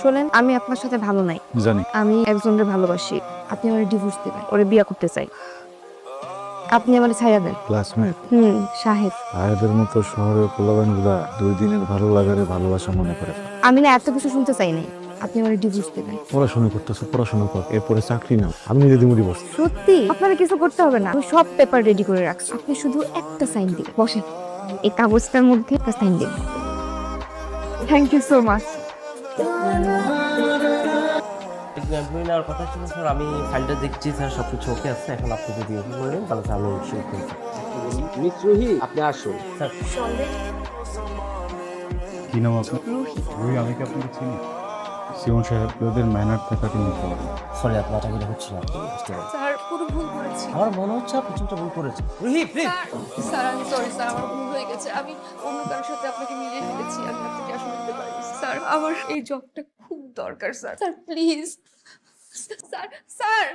শোনেন, আমি আপনার সাথে ভালো নাই। জানি। আমি একজনের ভালোবাসি। আপনি আমার ডিভোর্স দিবেন, ওরে বিয়ে করতে চাই। আপনি আমার ছাইড়া দেন। ক্লাসমেট সাহেব। আয়াদের মতো শহরের পোলাবানগুলা 2 দিনের ভালো লাগারে ভালোবাসা মনে করে। আমি না এত কিছু শুনতে চাই নাই। আপনি আমার ডিভোর্স দিবেন। পড়াশোনা করতেছো, পড়াশোনা কর, এরপরে চাকরি নাও, আমি নিজে দিব ডিভোর্স। সত্যি আপনার কিছু করতে হবে না, আমি সব পেপার রেডি করে রাখছি। আপনি শুধু একটা সাইন দিন। বসেন, এই কাগজটার মধ্যে একটা সাইন দিন। Thank you so much. Employee নেওয়ার কথা ছিল স্যার, আমি ফাইলটা দেখছি স্যার, সবকিছু ওকে আছে। এখন আপনি যদি ওকে করে নেন তাহলে স্যার আমি শুরু করি। মিস রুহি, আপনি আসুন। স্যার কি নাম আপনার? রুহি। আমি কি আপনাকে চিনি? সিমন সাহেব, ওদের ম্যানার থাকাকে নিতে হবে। সরি, আপনার টাকা হচ্ছে না, আপনি বুঝতে পারছেন। স্যার পুরো ভুল করেছি। আমার মনে হচ্ছে আপনি কিছুটা ভুল করেছেন। রুহি প্লিজ। স্যার আমি সরি স্যার, আমার ভুল হয়ে গেছে। আমি অন্য কারোর সাথে আপনাকে মিলিয়ে ফেলেছি। আমি আপনাকে আসলে নিতে পারিনি স্যার। আমার এই জবটা খুব দরকার sir. Sir please. Sir sir